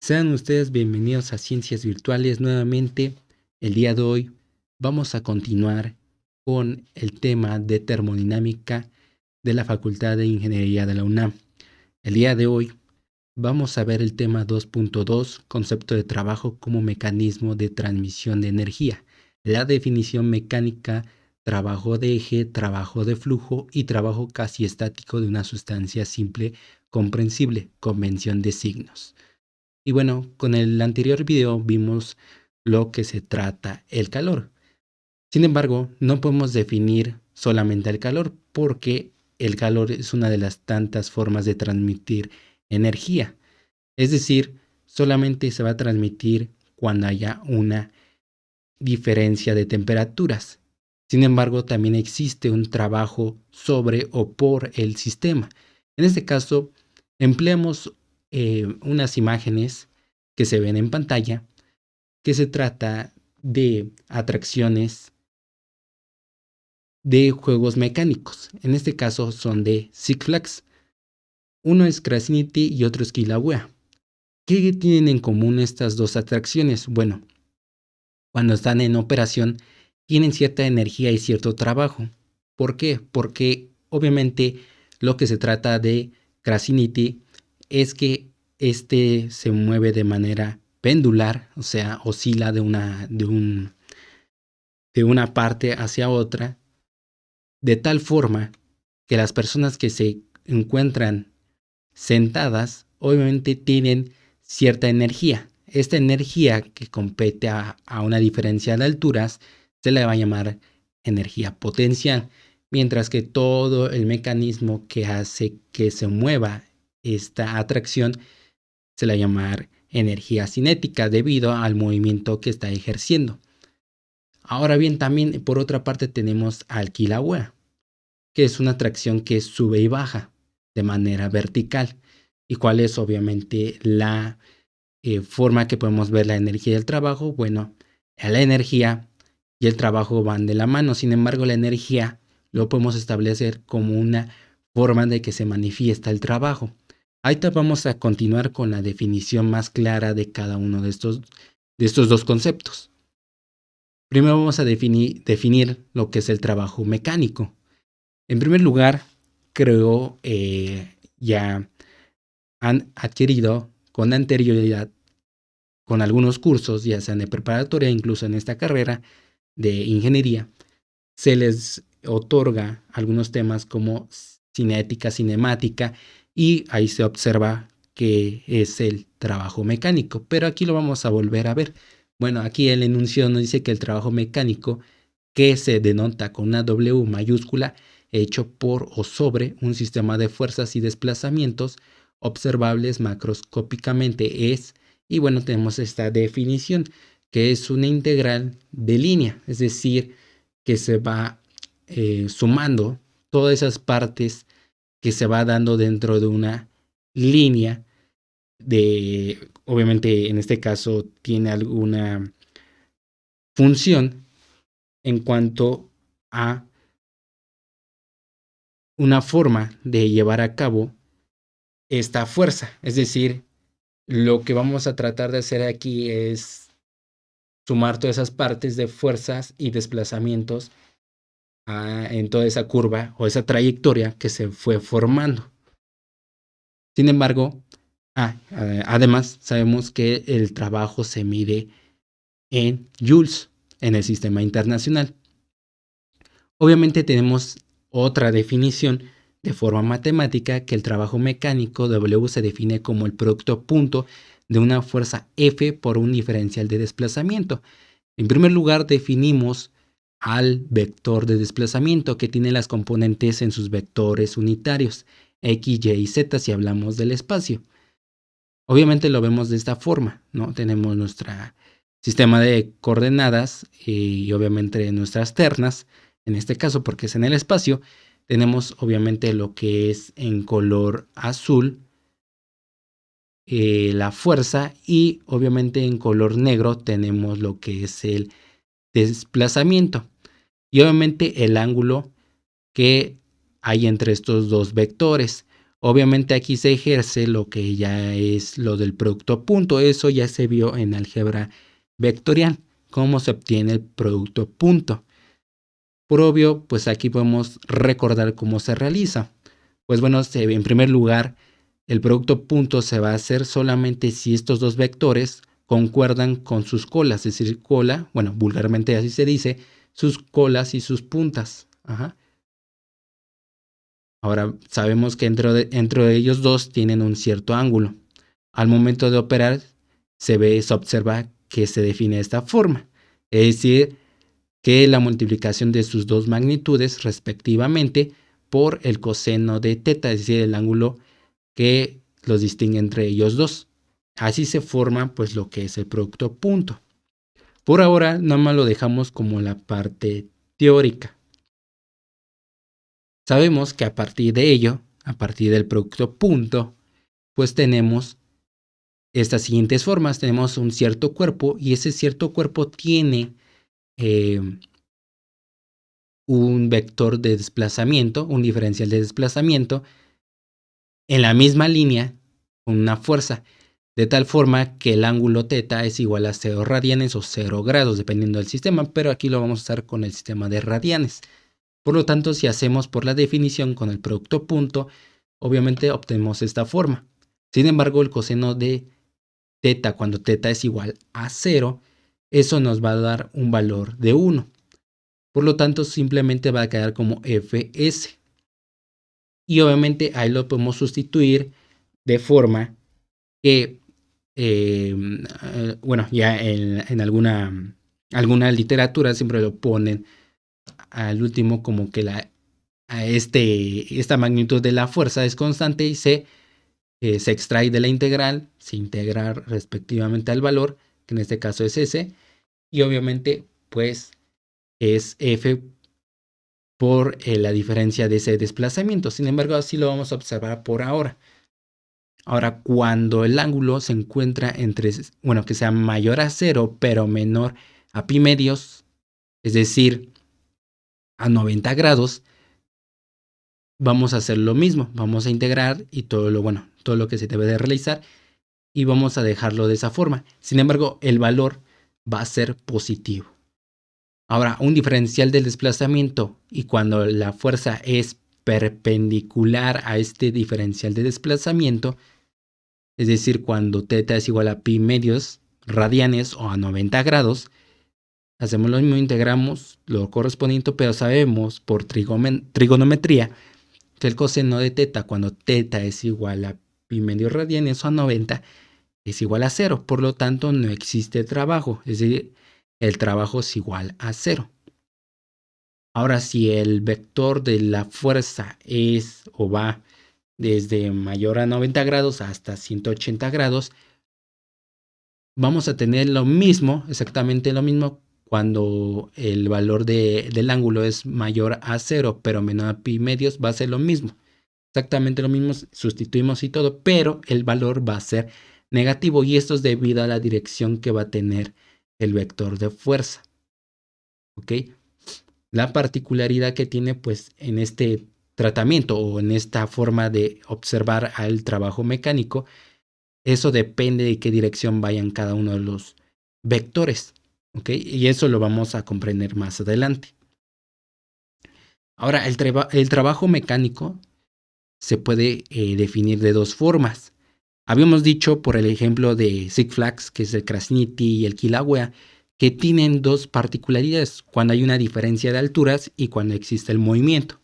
Sean ustedes bienvenidos a Ciencias Virtuales nuevamente. El día de hoy vamos a continuar con el tema de termodinámica de la Facultad de Ingeniería de la UNAM. El día de hoy vamos a ver el tema 2.2, concepto de trabajo como mecanismo de transmisión de energía, la definición mecánica, trabajo de eje, trabajo de flujo y trabajo casi estático de una sustancia simple comprensible, convención de signos. Y bueno, con el anterior video vimos lo que se trata el calor. Sin embargo, no podemos definir solamente el calor porque el calor es una de las tantas formas de transmitir energía. Es decir, solamente se va a transmitir cuando haya una diferencia de temperaturas. Sin embargo, también existe un trabajo sobre o por el sistema. En este caso, empleamos unas imágenes que se ven en pantalla, que se trata de atracciones de juegos mecánicos. En este caso son de Six Flags. Uno es Krasinity y otro es Kilauea. ¿Qué tienen en común estas dos atracciones? Bueno, cuando están en operación tienen cierta energía y cierto trabajo. ¿Por qué? Porque obviamente lo que se trata de Krasinity es que este se mueve de manera pendular, o sea, oscila de una parte hacia otra, de tal forma que las personas que se encuentran sentadas obviamente tienen cierta energía. Esta energía que compete a una diferencia de alturas se le va a llamar energía potencial, mientras que todo el mecanismo que hace que se mueva esta atracción se le va a llamar energía cinética debido al movimiento que está ejerciendo. Ahora bien, también por otra parte tenemos al Kilauea, que es una atracción que sube y baja de manera vertical, y cuál es obviamente la forma que podemos ver la energía y el trabajo. Bueno, la energía y el trabajo van de la mano. Sin embargo, la energía lo podemos establecer como una forma de que se manifiesta el trabajo. Ahorita vamos a continuar con la definición más clara de cada uno de estos dos conceptos. Primero vamos a definir lo que es el trabajo mecánico. En primer lugar, creo ya han adquirido con anterioridad con algunos cursos, ya sean de preparatoria, incluso en esta carrera de ingeniería, se les otorga algunos temas como cinética, cinemática, y ahí se observa que es el trabajo mecánico. Pero aquí lo vamos a volver a ver. Bueno, aquí el enunciado nos dice que el trabajo mecánico, que se denota con una W mayúscula, hecho por o sobre un sistema de fuerzas y desplazamientos observables macroscópicamente es, y bueno, tenemos esta definición, que es una integral de línea, es decir, que se va sumando todas esas partes que se va dando dentro de una línea de, obviamente en este caso tiene alguna función en cuanto a una forma de llevar a cabo esta fuerza. Es decir, lo que vamos a tratar de hacer aquí es sumar todas esas partes de fuerzas y desplazamientos en toda esa curva o esa trayectoria que se fue formando. Sin embargo, además sabemos que el trabajo se mide en joules en el sistema internacional. Obviamente tenemos otra definición de forma matemática, que el trabajo mecánico W se define como el producto punto de una fuerza F por un diferencial de desplazamiento. En primer lugar, definimos al vector de desplazamiento, que tiene las componentes en sus vectores unitarios, X, Y y Z si hablamos del espacio. Obviamente lo vemos de esta forma, ¿no? Tenemos nuestro sistema de coordenadas y obviamente nuestras ternas. En este caso, porque es en el espacio, tenemos obviamente lo que es en color azul, la fuerza, y obviamente en color negro tenemos lo que es el desplazamiento y obviamente el ángulo que hay entre estos dos vectores. Obviamente aquí se ejerce lo que ya es lo del producto punto. Eso ya se vio en álgebra vectorial, cómo se obtiene el producto punto. Por obvio, pues aquí podemos recordar cómo se realiza. Pues bueno, en primer lugar, el producto punto se va a hacer solamente si estos dos vectores concuerdan con sus colas, es decir, cola, bueno, vulgarmente así se dice, sus colas y sus puntas. Ajá. Ahora sabemos que entre ellos dos tienen un cierto ángulo. Al momento de operar, se observa que se define de esta forma. Es decir, que la multiplicación de sus dos magnitudes respectivamente por el coseno de teta, es decir, el ángulo que los distingue entre ellos dos. Así se forma pues lo que es el producto punto. Por ahora nada más lo dejamos como la parte teórica. Sabemos que a partir de ello, a partir del producto punto, pues tenemos estas siguientes formas. Tenemos un cierto cuerpo y ese cierto cuerpo tiene un vector de desplazamiento, un diferencial de desplazamiento en la misma línea con una fuerza, de tal forma que el ángulo θ es igual a 0 radianes o 0 grados, dependiendo del sistema, pero aquí lo vamos a usar con el sistema de radianes. Por lo tanto, si hacemos por la definición con el producto punto, obviamente obtenemos esta forma. Sin embargo, el coseno de θ, cuando θ es igual a 0, eso nos va a dar un valor de 1. Por lo tanto, simplemente va a quedar como fs. Y obviamente ahí lo podemos sustituir de forma que, bueno, ya en alguna literatura siempre lo ponen al último como que esta magnitud de la fuerza es constante y se extrae de la integral, se integra respectivamente al valor, que en este caso es S, y obviamente pues es F por la diferencia de ese desplazamiento. Sin embargo, así lo vamos a observar por ahora. Ahora, cuando el ángulo se encuentra entre, bueno, que sea mayor a 0, pero menor a pi medios, es decir, a 90 grados, vamos a hacer lo mismo. Vamos a integrar y todo lo que se debe de realizar y vamos a dejarlo de esa forma. Sin embargo, el valor va a ser positivo. Ahora, un diferencial del desplazamiento y cuando la fuerza es perpendicular a este diferencial de desplazamiento, es decir, cuando θ es igual a pi medios radianes o a 90 grados, hacemos lo mismo, integramos lo correspondiente, pero sabemos por trigonometría que el coseno de θ cuando θ es igual a pi medios radianes o a 90 es igual a 0. Por lo tanto, no existe trabajo, es decir, el trabajo es igual a 0. Ahora, si el vector de la fuerza es o va desde mayor a 90 grados hasta 180 grados, vamos a tener lo mismo, exactamente lo mismo, cuando el valor del ángulo es mayor a 0, pero menor a pi medios, va a ser lo mismo. Exactamente lo mismo, sustituimos y todo, pero el valor va a ser negativo y esto es debido a la dirección que va a tener el vector de fuerza. ¿Ok? La particularidad que tiene pues en este tratamiento o en esta forma de observar al trabajo mecánico, eso depende de qué dirección vayan cada uno de los vectores. ¿Ok? Y eso lo vamos a comprender más adelante. Ahora, el trabajo mecánico se puede definir de dos formas. Habíamos dicho por el ejemplo de Six Flags, que es el Krasniti y el Kilauea, que tienen dos particularidades, cuando hay una diferencia de alturas y cuando existe el movimiento.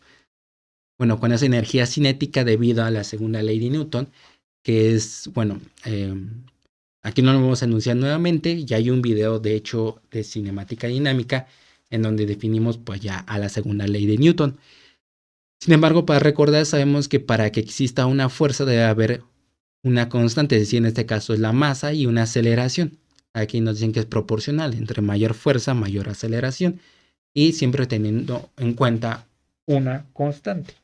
Bueno, con esa energía cinética debido a la segunda ley de Newton, que es, bueno, aquí no lo vamos a anunciar nuevamente, ya hay un video de hecho de cinemática dinámica en donde definimos pues ya a la segunda ley de Newton. Sin embargo, para recordar, sabemos que para que exista una fuerza debe haber una constante, es decir, en este caso es la masa y una aceleración. Aquí nos dicen que es proporcional, entre mayor fuerza, mayor aceleración, y siempre teniendo en cuenta una constante.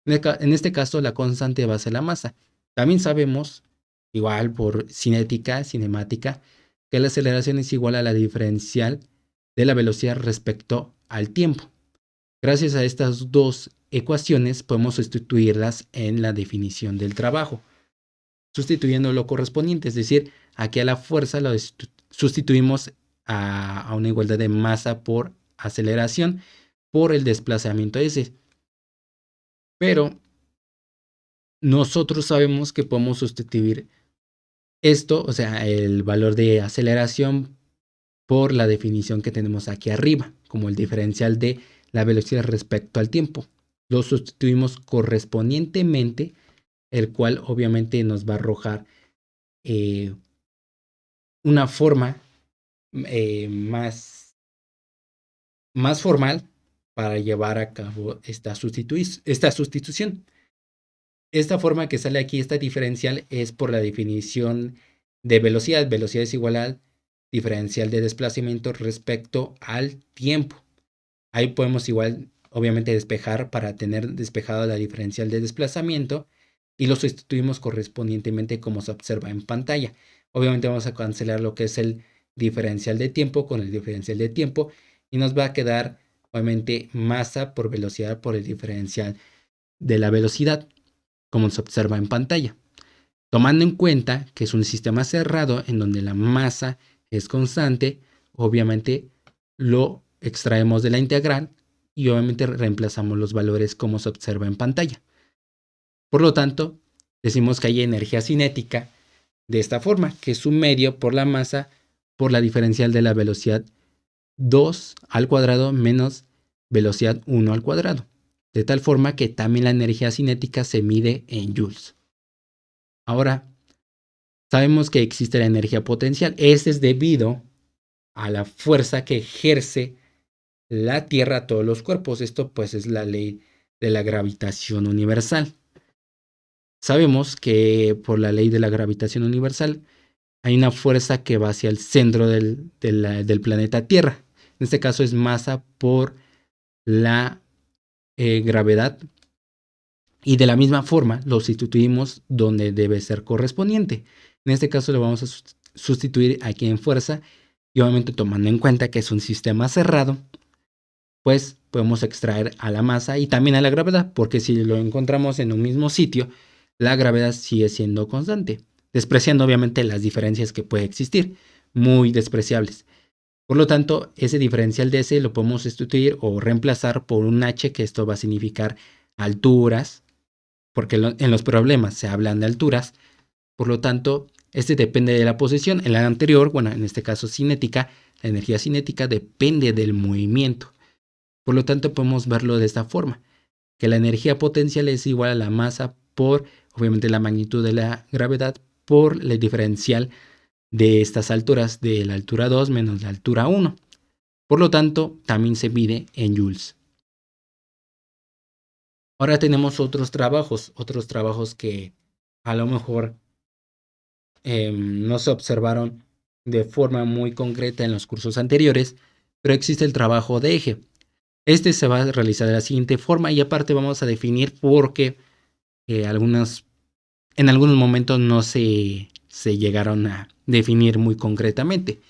En este caso, la constante va a ser la masa. También sabemos, igual por cinemática, que la aceleración es igual a la diferencial de la velocidad respecto al tiempo. Gracias a estas dos ecuaciones podemos sustituirlas en la definición del trabajo, sustituyendo lo correspondiente, es decir, aquí a la fuerza lo sustituimos a una igualdad de masa por aceleración por el desplazamiento S. Pero nosotros sabemos que podemos sustituir esto, o sea, el valor de aceleración por la definición que tenemos aquí arriba, como el diferencial de la velocidad respecto al tiempo. Lo sustituimos correspondientemente, el cual obviamente nos va a arrojar una forma más formal para llevar a cabo esta sustitución. Esta forma que sale aquí, esta diferencial, es por la definición de velocidad. Velocidad es igual al diferencial de desplazamiento respecto al tiempo. Ahí podemos igual, obviamente, despejar para tener despejado la diferencial de desplazamiento y lo sustituimos correspondientemente como se observa en pantalla. Obviamente vamos a cancelar lo que es el diferencial de tiempo con el diferencial de tiempo y nos va a quedar, obviamente, masa por velocidad por el diferencial de la velocidad, como se observa en pantalla. Tomando en cuenta que es un sistema cerrado en donde la masa es constante, obviamente lo extraemos de la integral y obviamente reemplazamos los valores como se observa en pantalla. Por lo tanto, decimos que hay energía cinética de esta forma, que es un medio por la masa por la diferencial de la velocidad 2 al cuadrado menos velocidad 1 al cuadrado. De tal forma que también la energía cinética se mide en joules. Ahora, sabemos que existe la energía potencial. Este es debido a la fuerza que ejerce la Tierra a todos los cuerpos. Esto pues es la ley de la gravitación universal. Sabemos que por la ley de la gravitación universal hay una fuerza que va hacia el centro del planeta Tierra. En este caso es masa por la gravedad. Y de la misma forma lo sustituimos donde debe ser correspondiente. En este caso lo vamos a sustituir aquí en fuerza. Y obviamente tomando en cuenta que es un sistema cerrado, pues podemos extraer a la masa y también a la gravedad, porque si lo encontramos en un mismo sitio, la gravedad sigue siendo constante, despreciando obviamente las diferencias que puede existir, muy despreciables. Por lo tanto, ese diferencial de S lo podemos sustituir o reemplazar por un H, que esto va a significar alturas, porque en los problemas se hablan de alturas. Por lo tanto, este depende de la posición. En la anterior, bueno, en este caso cinética, la energía cinética depende del movimiento. Por lo tanto, podemos verlo de esta forma, que la energía potencial es igual a la masa por, obviamente, la magnitud de la gravedad por el diferencial de estas alturas, de la altura 2 menos la altura 1. Por lo tanto, también se mide en joules. Ahora tenemos otros trabajos que a lo mejor no se observaron de forma muy concreta en los cursos anteriores, pero existe el trabajo de eje. Este se va a realizar de la siguiente forma y aparte vamos a definir por qué en algunos momentos no se llegaron a definir muy concretamente.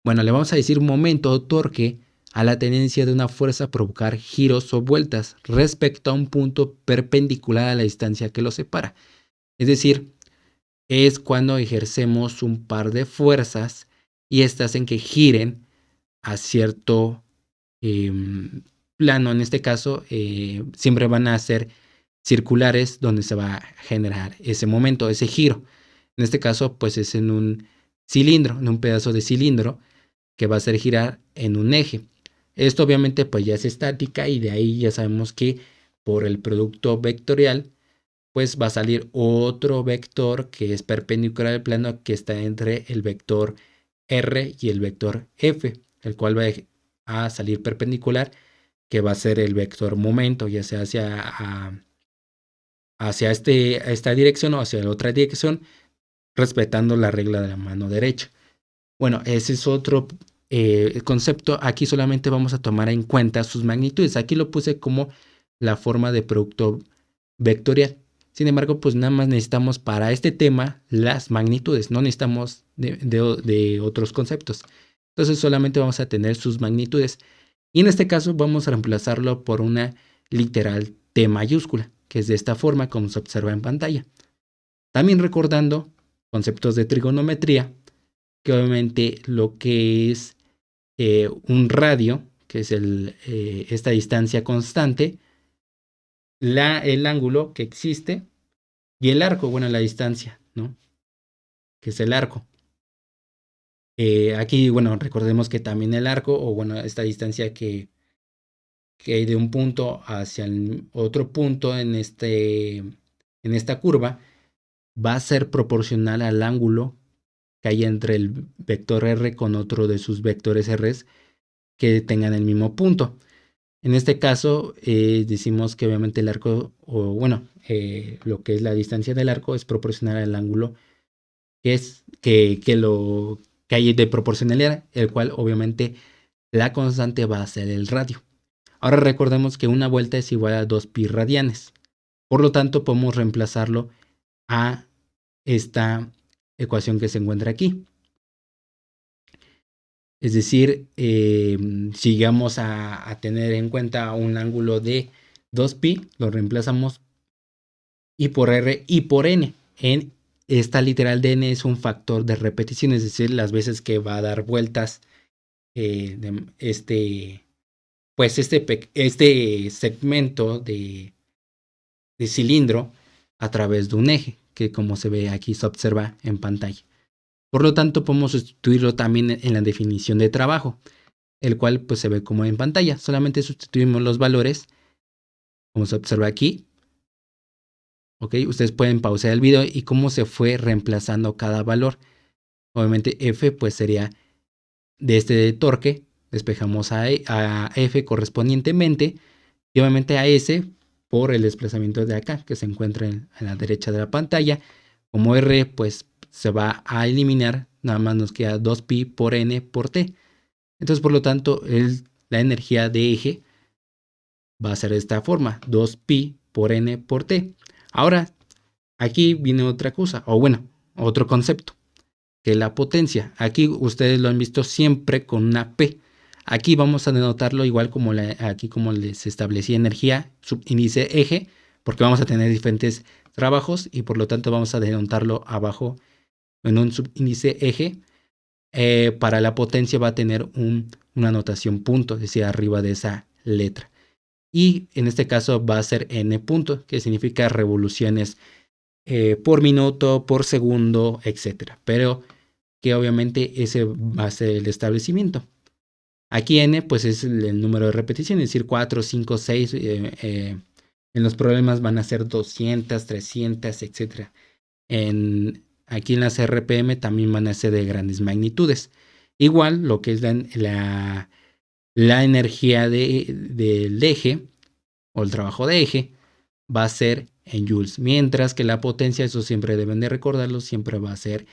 Bueno, le vamos a decir momento o torque a la tendencia de una fuerza a provocar giros o vueltas respecto a un punto perpendicular a la distancia que lo separa. Es decir, es cuando ejercemos un par de fuerzas y estas hacen que giren a cierto plano. En este caso, siempre van a ser circulares donde se va a generar ese momento, ese giro. En este caso, pues es en un cilindro, en un pedazo de cilindro que va a hacer girar en un eje. Esto obviamente pues ya es estática y de ahí ya sabemos que por el producto vectorial pues va a salir otro vector que es perpendicular al plano que está entre el vector R y el vector F, el cual va a salir perpendicular, que va a ser el vector momento, ya sea hacia esta dirección o hacia la otra dirección, respetando la regla de la mano derecha. Bueno, ese es otro concepto. Aquí solamente vamos a tomar en cuenta sus magnitudes. Aquí lo puse como la forma de producto vectorial. Sin embargo, pues nada más necesitamos para este tema las magnitudes. No necesitamos de otros conceptos. Entonces solamente vamos a tener sus magnitudes. Y en este caso vamos a reemplazarlo por una literal T mayúscula, que es de esta forma como se observa en pantalla. También recordando conceptos de trigonometría, que obviamente lo que es un radio, que es esta distancia constante, el ángulo que existe y el arco, bueno, la distancia, ¿no? Que es el arco. Aquí, bueno, recordemos que también el arco, o bueno, esta distancia que hay de un punto hacia el otro punto en esta curva, va a ser proporcional al ángulo que hay entre el vector R con otro de sus vectores R que tengan el mismo punto. En este caso, decimos que obviamente el arco, o bueno, lo que es la distancia del arco es proporcional al ángulo que hay de proporcionalidad, el cual obviamente la constante va a ser el radio. Ahora recordemos que una vuelta es igual a 2pi radianes. Por lo tanto, podemos reemplazarlo a esta ecuación que se encuentra aquí. Es decir, si llegamos a tener en cuenta un ángulo de 2pi, lo reemplazamos I por R y por N. En esta literal de N es un factor de repetición, es decir, las veces que va a dar vueltas este segmento de cilindro a través de un eje, que como se ve aquí, se observa en pantalla. Por lo tanto, podemos sustituirlo también en la definición de trabajo, el cual pues se ve como en pantalla. Solamente sustituimos los valores, como se observa aquí. Ok, ustedes pueden pausar el video y cómo se fue reemplazando cada valor. Obviamente F pues sería de este torque, despejamos a F correspondientemente y obviamente a S por el desplazamiento de acá que se encuentra en la derecha de la pantalla. Como R pues se va a eliminar, nada más nos queda 2pi por N por T. Entonces por lo tanto la energía de eje va a ser de esta forma, 2pi por N por T. Ahora aquí viene otra cosa, o bueno, otro concepto, que es la potencia. Aquí ustedes lo han visto siempre con una P. Aquí vamos a denotarlo igual como aquí como les establecía energía, subíndice eje, porque vamos a tener diferentes trabajos y por lo tanto vamos a denotarlo abajo en un subíndice eje. Para la potencia va a tener una notación punto, es decir, arriba de esa letra. Y en este caso va a ser n punto, que significa revoluciones por minuto, por segundo, etc. Pero que obviamente ese va a ser el establecimiento. Aquí n pues es el número de repeticiones, es decir, 4, 5, 6. En los problemas van a ser 200, 300, etc. Aquí en las RPM también van a ser de grandes magnitudes. Igual lo que es la energía del eje o el trabajo de eje va a ser en joules, mientras que la potencia, eso siempre deben de recordarlo, siempre va a ser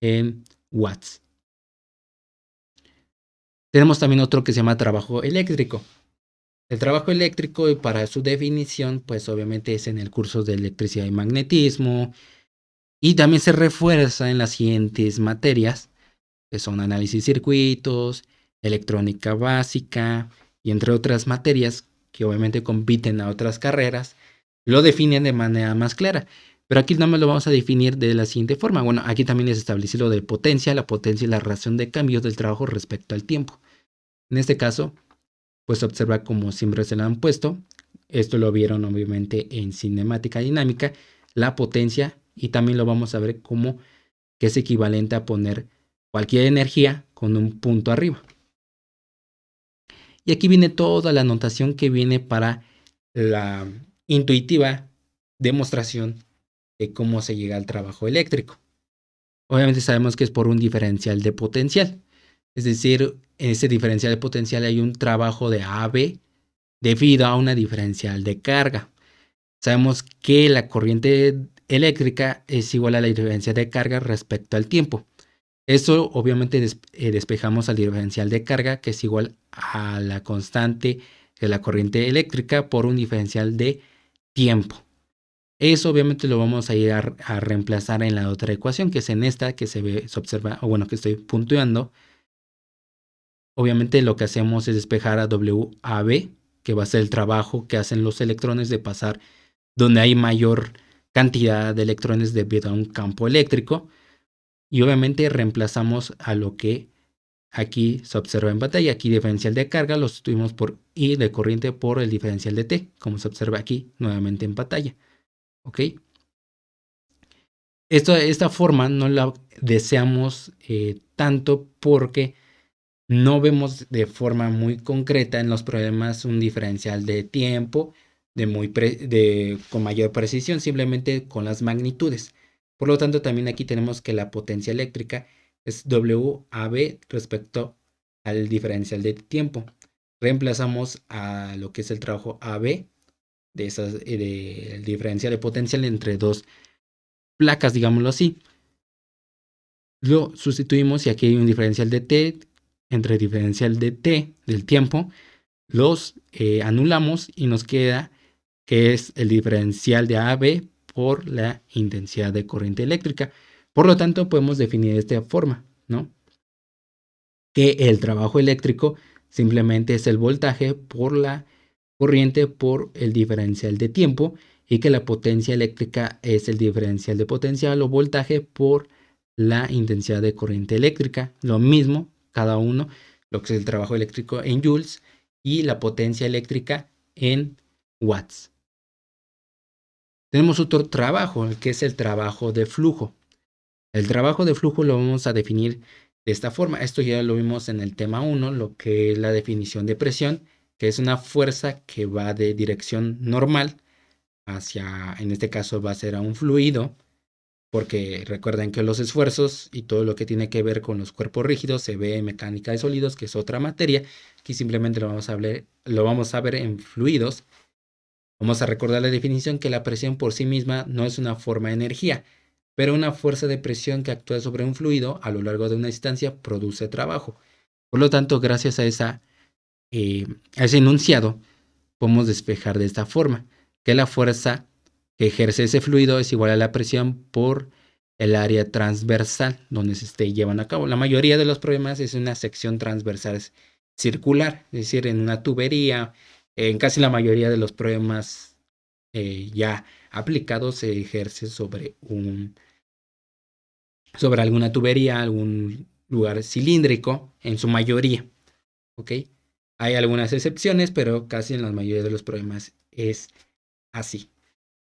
en watts. Tenemos también otro que se llama trabajo eléctrico. El trabajo eléctrico, para su definición, pues obviamente es en el curso de electricidad y magnetismo, y también se refuerza en las siguientes materias, que son análisis de circuitos, electrónica básica, y entre otras materias que obviamente compiten a otras carreras, lo definen de manera más clara. Pero aquí no me lo vamos a definir de la siguiente forma. Bueno, aquí también es establecido lo de potencia. La potencia es la relación de cambios del trabajo respecto al tiempo. En este caso, pues observa como siempre se lo han puesto. Esto lo vieron obviamente en cinemática dinámica. La potencia, y también lo vamos a ver como que es equivalente a poner cualquier energía con un punto arriba. Y aquí viene toda la notación que viene para la intuitiva demostración de cómo se llega al trabajo eléctrico. Obviamente sabemos que es por un diferencial de potencial. Es decir, en ese diferencial de potencial hay un trabajo de AB debido a una diferencial de carga. Sabemos que la corriente eléctrica es igual a la diferencia de carga respecto al tiempo. Eso obviamente despejamos al diferencial de carga, que es igual a la constante de la corriente eléctrica por un diferencial de tiempo. Eso obviamente lo vamos a ir a reemplazar en la otra ecuación, que es en esta que se observa, o bueno, que estoy puntuando. Obviamente lo que hacemos es despejar a WAB que va a ser el trabajo que hacen los electrones de pasar donde hay mayor cantidad de electrones debido a un campo eléctrico. Y obviamente reemplazamos a lo que aquí se observa en pantalla. Aquí diferencial de carga lo sustituimos por I de corriente por el diferencial de T, como se observa aquí nuevamente en pantalla. ¿Ok? Esta forma no la deseamos tanto porque no vemos de forma muy concreta en los problemas un diferencial de tiempo con mayor precisión, simplemente con las magnitudes. Por lo tanto, también aquí tenemos que la potencia eléctrica es WAB respecto al diferencial de tiempo. Reemplazamos a lo que es el trabajo AB del diferencial de potencial entre dos placas, digámoslo así. Lo sustituimos y aquí hay un diferencial de T entre diferencial de T del tiempo. Los anulamos y nos queda que es el diferencial de AB por la intensidad de corriente eléctrica. Por lo tanto, podemos definir de esta forma, ¿no? Que el trabajo eléctrico simplemente es el voltaje por la corriente por el diferencial de tiempo y que la potencia eléctrica es el diferencial de potencial o voltaje por la intensidad de corriente eléctrica. Lo mismo, cada uno, lo que es el trabajo eléctrico en joules y la potencia eléctrica en watts. Tenemos otro trabajo, que es el trabajo de flujo. El trabajo de flujo lo vamos a definir de esta forma. Esto ya lo vimos en el tema 1, lo que es la definición de presión, que es una fuerza que va de dirección normal hacia, en este caso va a ser a un fluido, porque recuerden que los esfuerzos y todo lo que tiene que ver con los cuerpos rígidos se ve en mecánica de sólidos, que es otra materia. Aquí simplemente lo vamos a ver en fluidos. Vamos a recordar la definición que la presión por sí misma no es una forma de energía, pero una fuerza de presión que actúa sobre un fluido a lo largo de una distancia produce trabajo. Por lo tanto, gracias a ese enunciado, podemos despejar de esta forma, que la fuerza que ejerce ese fluido es igual a la presión por el área transversal donde se esté llevando a cabo. La mayoría de los problemas es una sección transversal circular, es decir, en una tubería. En casi la mayoría de los problemas ya aplicados se ejerce sobre alguna tubería, algún lugar cilíndrico, en su mayoría. ¿Ok? Hay algunas excepciones, pero casi en la mayoría de los problemas es así.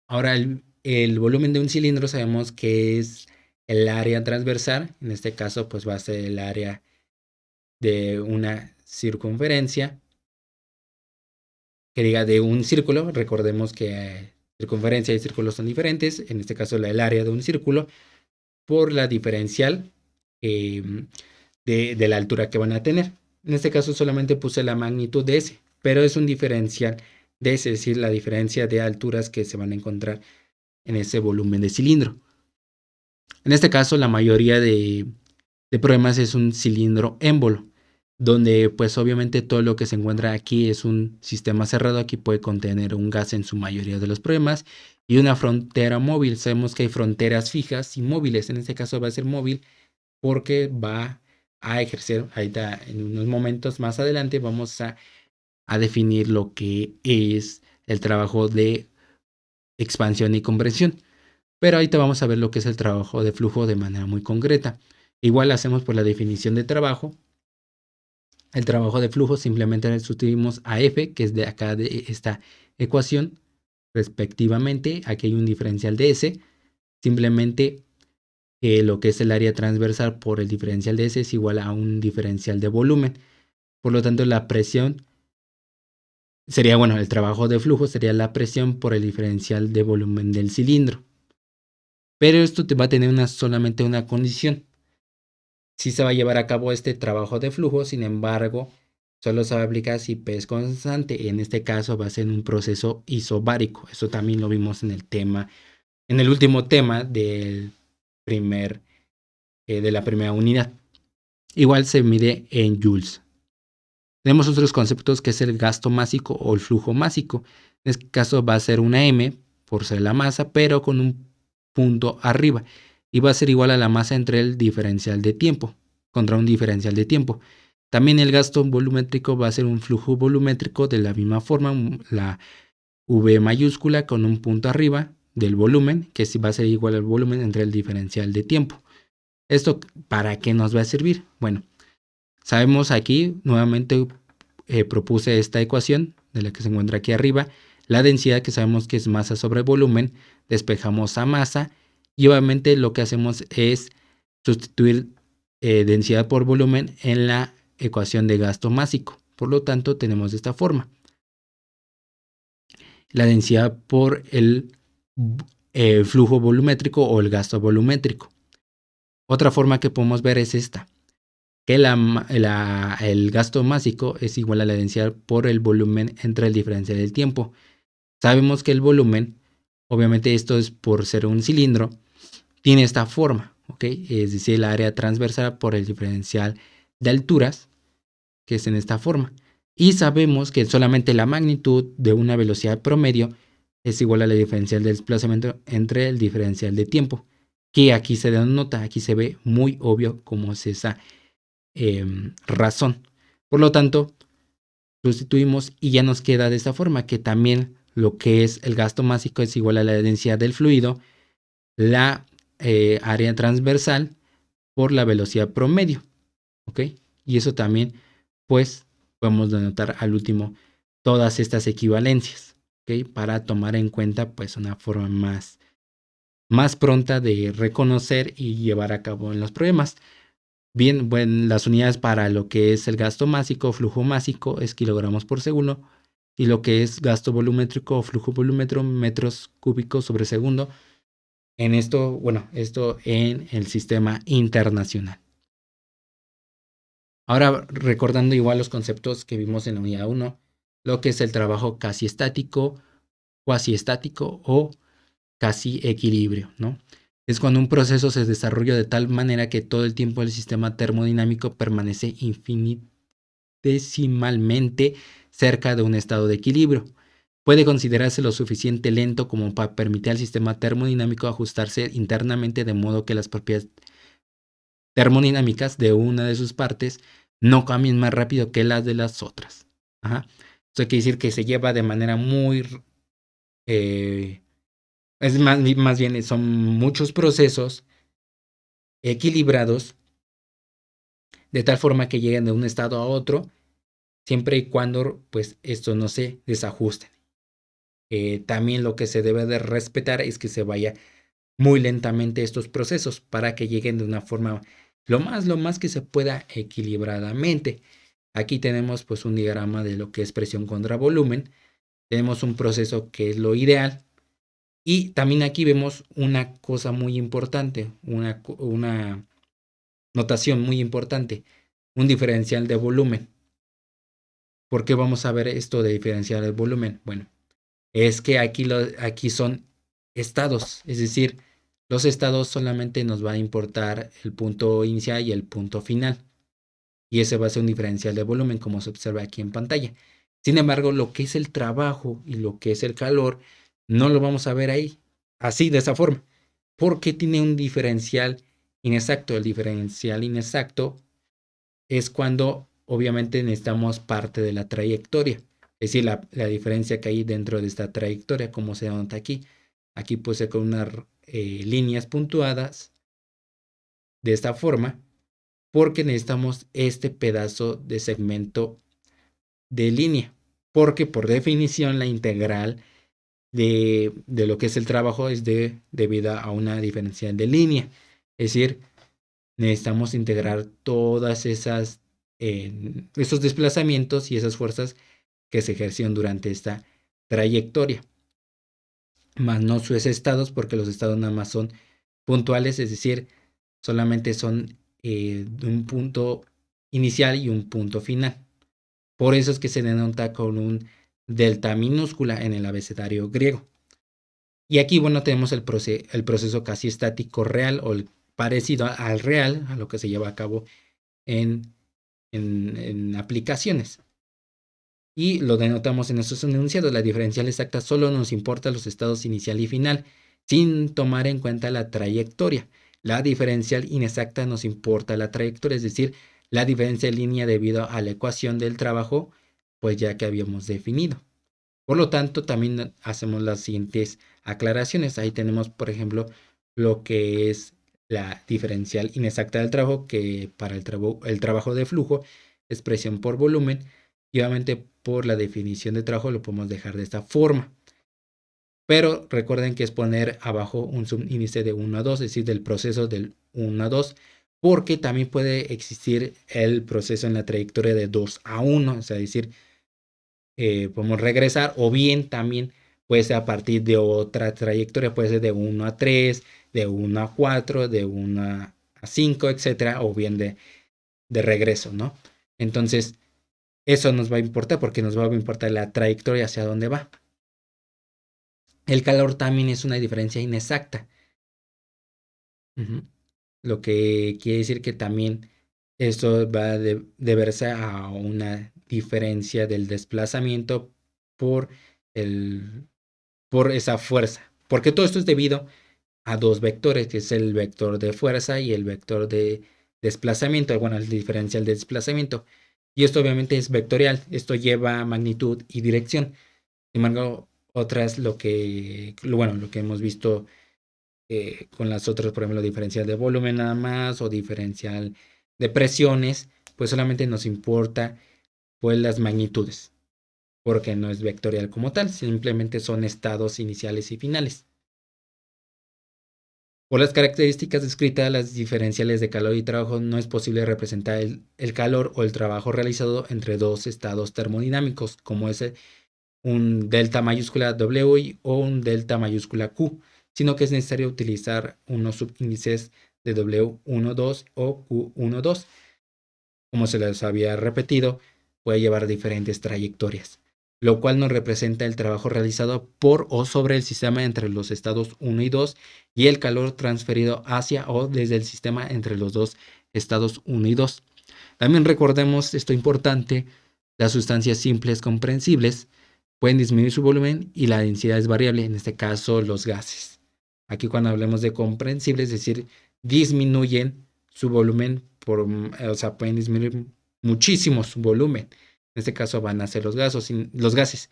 Ahora, el volumen de un cilindro sabemos que es el área transversal. En este caso, pues va a ser el área de una circunferencia, que diga de un círculo. Recordemos que circunferencia y círculo son diferentes. En este caso, el área de un círculo por la diferencial de la altura que van a tener. En este caso solamente puse la magnitud de S, pero es un diferencial de S, es decir, la diferencia de alturas que se van a encontrar en ese volumen de cilindro. En este caso, la mayoría de problemas es un cilindro émbolo, donde pues obviamente todo lo que se encuentra aquí es un sistema cerrado. Aquí puede contener un gas en su mayoría de los problemas y una frontera móvil. Sabemos que hay fronteras fijas y móviles. En este caso va a ser móvil porque va a ejercer, ahorita en unos momentos más adelante vamos a definir lo que es el trabajo de expansión y compresión. Pero ahorita vamos a ver lo que es el trabajo de flujo de manera muy concreta. Igual hacemos por la definición de trabajo. El trabajo de flujo simplemente sustituimos a F, que es de acá de esta ecuación, respectivamente. Aquí hay un diferencial de S. Simplemente lo que es el área transversal por el diferencial de S es igual a un diferencial de volumen. Por lo tanto, la presión sería, bueno, el trabajo de flujo sería la presión por el diferencial de volumen del cilindro. Pero esto te va a tener solamente una condición. Sí se va a llevar a cabo este trabajo de flujo, sin embargo, solo se va a aplicar si P es constante. En este caso va a ser un proceso isobárico. Eso también lo vimos en el último tema de la primera unidad. Igual se mide en joules. Tenemos otros conceptos que es el gasto másico o el flujo másico. En este caso va a ser una M por ser la masa, pero con un punto arriba. Y va a ser igual a la masa entre el diferencial de tiempo, contra un diferencial de tiempo. También el gasto volumétrico va a ser un flujo volumétrico de la misma forma, la V mayúscula con un punto arriba del volumen, que va a ser igual al volumen entre el diferencial de tiempo. ¿Esto para qué nos va a servir? Bueno, sabemos aquí, nuevamente propuse esta ecuación de la que se encuentra aquí arriba. La densidad, que sabemos que es masa sobre volumen, despejamos a masa y obviamente lo que hacemos es sustituir densidad por volumen en la ecuación de gasto másico. Por lo tanto, tenemos de esta forma. La densidad por el flujo volumétrico o el gasto volumétrico. Otra forma que podemos ver es esta, que el gasto másico es igual a la densidad por el volumen entre el diferencial del tiempo. Sabemos que el volumen, obviamente esto es por ser un cilindro, tiene esta forma, ¿ok? Es decir, el área transversal por el diferencial de alturas, que es en esta forma. Y sabemos que solamente la magnitud de una velocidad promedio es igual a la diferencial del desplazamiento entre el diferencial de tiempo, que aquí se denota, aquí se ve muy obvio cómo es esa razón. Por lo tanto, sustituimos y ya nos queda de esta forma, que también lo que es el gasto másico es igual a la densidad del fluido, la área transversal por la velocidad promedio, ¿ok? Y eso también, pues, podemos denotar al último todas estas equivalencias, ¿ok? Para tomar en cuenta, pues, una forma más pronta de reconocer y llevar a cabo en los problemas. Bien, bueno, las unidades para lo que es el gasto másico o flujo másico es kilogramos por segundo, y lo que es gasto volumétrico o flujo volumétrico, metros cúbicos sobre segundo. En esto, bueno, esto en el sistema internacional. Ahora, recordando igual los conceptos que vimos en la unidad 1, lo que es el trabajo casi estático, cuasi estático o casi equilibrio, ¿no? Es cuando un proceso se desarrolla de tal manera que todo el tiempo el sistema termodinámico permanece infinitesimalmente cerca de un estado de equilibrio. Puede considerarse lo suficiente lento como para permitir al sistema termodinámico ajustarse internamente, de modo que las propiedades termodinámicas de una de sus partes no cambien más rápido que las de las otras. Ajá. Esto quiere decir que se lleva de manera muy... es más bien, son muchos procesos equilibrados de tal forma que lleguen de un estado a otro, siempre y cuando pues estos no se desajusten. También lo que se debe de respetar es que se vaya muy lentamente estos procesos para que lleguen de una forma lo más que se pueda equilibradamente. Aquí tenemos pues un diagrama de lo que es presión contra volumen. Tenemos un proceso que es lo ideal. Y también aquí vemos una cosa muy importante, una notación muy importante, un diferencial de volumen. ¿Por qué vamos a ver esto de diferencial de volumen? Bueno, es que aquí son estados, es decir, los estados solamente nos va a importar el punto inicial y el punto final. Y ese va a ser un diferencial de volumen, como se observa aquí en pantalla. Sin embargo, lo que es el trabajo y lo que es el calor, no lo vamos a ver ahí, así, de esa forma, porque tiene un diferencial inexacto. El diferencial inexacto es cuando obviamente necesitamos parte de la trayectoria, es decir, la diferencia que hay dentro de esta trayectoria, como se nota aquí. Aquí puede ser con unas líneas puntuadas de esta forma, porque necesitamos este pedazo de segmento de línea, porque por definición la integral de lo que es el trabajo es debida a una diferencial de línea. Es decir, necesitamos integrar todas esos desplazamientos y esas fuerzas que se ejercieron durante esta trayectoria, más no sus estados, porque los estados nada más son puntuales, es decir, solamente son un punto inicial y un punto final. Por eso es que se denota con un delta minúscula en el abecedario griego. Y aquí, bueno, tenemos el proceso casi estático real, o el parecido al real, a lo que se lleva a cabo en aplicaciones. Y lo denotamos en estos enunciados. La diferencial exacta solo nos importa los estados inicial y final, sin tomar en cuenta la trayectoria. La diferencial inexacta nos importa la trayectoria, es decir, la diferencia de línea debido a la ecuación del trabajo, pues ya que habíamos definido. Por lo tanto, también hacemos las siguientes aclaraciones. Ahí tenemos, por ejemplo, lo que es la diferencial inexacta del trabajo, que para el trabajo de flujo es presión por volumen. Y obviamente por la definición de trabajo lo podemos dejar de esta forma. Pero recuerden que es poner abajo un subíndice de 1 a 2, es decir, del proceso del 1 a 2, porque también puede existir el proceso en la trayectoria de 2 a 1, o sea, es decir, podemos regresar, o bien también puede ser a partir de otra trayectoria, puede ser de 1 a 3, de 1 a 4, de 1 a 5, etcétera, o bien de regreso, ¿no? Entonces, eso nos va a importar porque nos va a importar la trayectoria hacia dónde va. El calor también es una diferencia inexacta. Lo que quiere decir que también esto va a deberse a una diferencia del desplazamiento por, el, por esa fuerza. Porque todo esto es debido a dos vectores, que es el vector de fuerza y el vector de desplazamiento, bueno, el diferencial de desplazamiento. Y esto obviamente es vectorial, esto lleva magnitud y dirección. Sin embargo, otras lo que hemos visto con las otras, por ejemplo, diferencial de volumen nada más o diferencial de presiones, pues solamente nos importa pues las magnitudes, porque no es vectorial como tal, simplemente son estados iniciales y finales. Por las características descritas, las diferenciales de calor y trabajo, no es posible representar el calor o el trabajo realizado entre dos estados termodinámicos, como es un delta mayúscula W o un delta mayúscula Q, sino que es necesario utilizar unos subíndices de W12 o Q12. Como se les había repetido, puede llevar diferentes trayectorias, lo cual nos representa el trabajo realizado por o sobre el sistema entre los estados 1 y 2 y el calor transferido hacia o desde el sistema entre los dos estados 1 y 2. También recordemos esto importante, las sustancias simples comprensibles pueden disminuir su volumen y la densidad es variable, en este caso los gases. Aquí cuando hablemos de comprensibles, es decir, disminuyen su volumen, o sea, pueden disminuir muchísimo su volumen. En este caso van a ser los gases.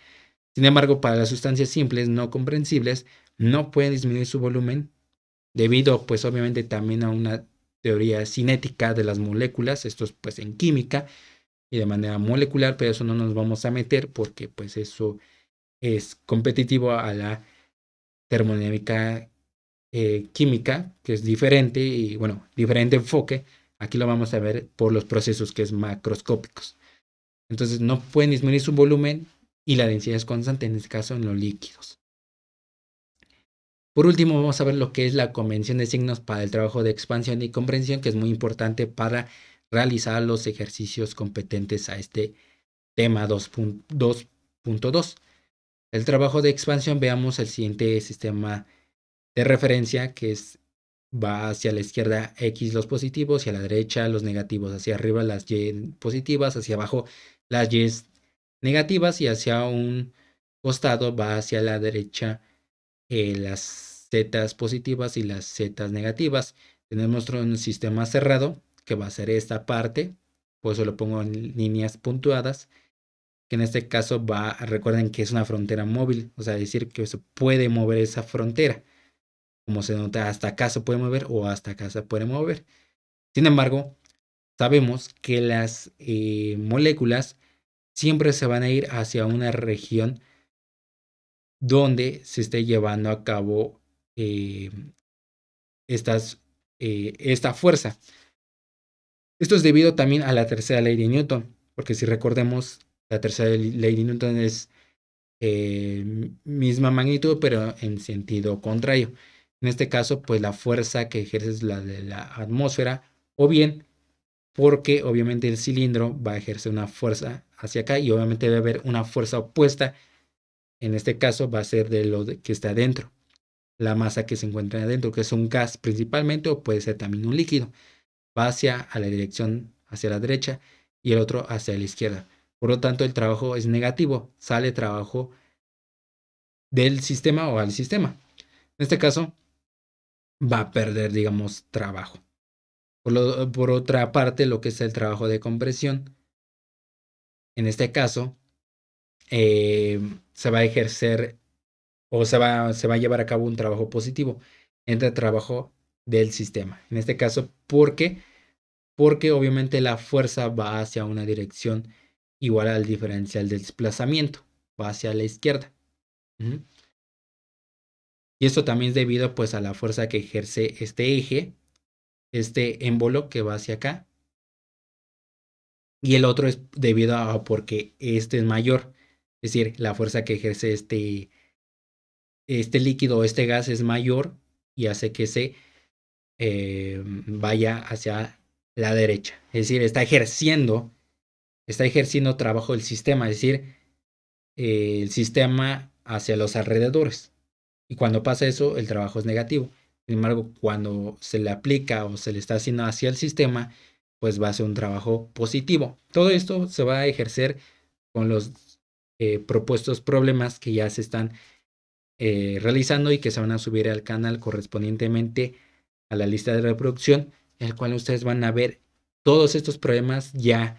Sin embargo, para las sustancias simples no comprensibles, no pueden disminuir su volumen debido, pues obviamente también a una teoría cinética de las moléculas, esto es pues en química y de manera molecular, pero eso no nos vamos a meter porque pues eso es competitivo a la termodinámica química, que es diferente y bueno, diferente enfoque. Aquí lo vamos a ver por los procesos que es macroscópicos. Entonces no pueden disminuir su volumen y la densidad es constante, en este caso en los líquidos. Por último, vamos a ver lo que es la convención de signos para el trabajo de expansión y comprensión, que es muy importante para realizar los ejercicios competentes a este tema 2.2. El trabajo de expansión, veamos el siguiente sistema de referencia, que va hacia la izquierda X los positivos y a la derecha los negativos, hacia arriba las Y positivas, hacia abajo las Y negativas y hacia un costado va hacia la derecha las Z positivas y las Z negativas. Tenemos un sistema cerrado que va a ser esta parte, por eso lo pongo en líneas puntuadas, que en este caso recuerden que es una frontera móvil, o sea, decir que se puede mover esa frontera. Como se nota, hasta acá se puede mover o hasta acá se puede mover. Sin embargo, sabemos que las moléculas siempre se van a ir hacia una región donde se esté llevando a cabo eh, esta fuerza. Esto es debido también a la tercera ley de Newton, porque si recordemos, la tercera ley de Newton es misma magnitud, pero en sentido contrario. En este caso, pues la fuerza que ejerce es la de la atmósfera, o bien porque obviamente el cilindro va a ejercer una fuerza hacia acá y obviamente debe haber una fuerza opuesta. En este caso va a ser de lo que está adentro, la masa que se encuentra adentro, que es un gas principalmente o puede ser también un líquido. Va hacia a la dirección hacia la derecha y el otro hacia la izquierda. Por lo tanto, el trabajo es negativo, sale trabajo del sistema o al sistema. En este caso, va a perder, digamos, trabajo. Por otra parte, lo que es el trabajo de compresión, en este caso, se va a ejercer o se va a llevar a cabo un trabajo positivo entre el trabajo del sistema. En este caso, ¿por qué? Porque obviamente la fuerza va hacia una dirección igual al diferencial del desplazamiento, va hacia la izquierda. Ujú. Y esto también es debido pues a la fuerza que ejerce este eje, este émbolo que va hacia acá, y el otro es debido a porque este es mayor, es decir, la fuerza que ejerce este líquido o este gas es mayor y hace que se vaya hacia la derecha. Es decir, está ejerciendo trabajo el sistema, es decir, el sistema hacia los alrededores. Y cuando pasa eso, el trabajo es negativo. Sin embargo, cuando se le aplica o se le está haciendo hacia el sistema, pues va a ser un trabajo positivo. Todo esto se va a ejercer con los propuestos problemas que ya se están realizando y que se van a subir al canal correspondientemente a la lista de reproducción, en el cual ustedes van a ver todos estos problemas ya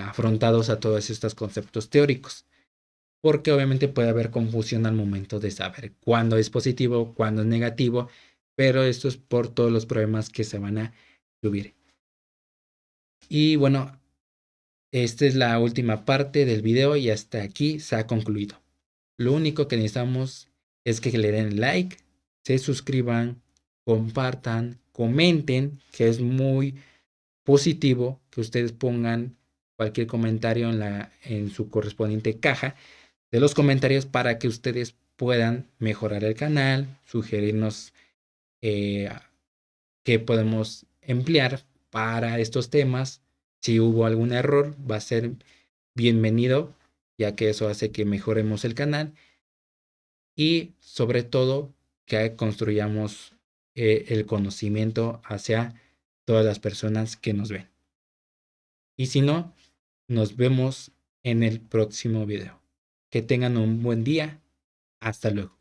afrontados a todos estos conceptos teóricos. Porque obviamente puede haber confusión al momento de saber cuándo es positivo, cuándo es negativo, pero esto es por todos los problemas que se van a subir. Y bueno, esta es la última parte del video y hasta aquí se ha concluido. Lo único que necesitamos es que le den like, se suscriban, compartan, comenten, que es muy positivo que ustedes pongan cualquier comentario en su correspondiente caja de los comentarios para que ustedes puedan mejorar el canal, sugerirnos eh, qué podemos emplear para estos temas. Si hubo algún error, va a ser bienvenido, ya que eso hace que mejoremos el canal y sobre todo que construyamos el conocimiento hacia todas las personas que nos ven. Y si no, nos vemos en el próximo video. Que tengan un buen día. Hasta luego.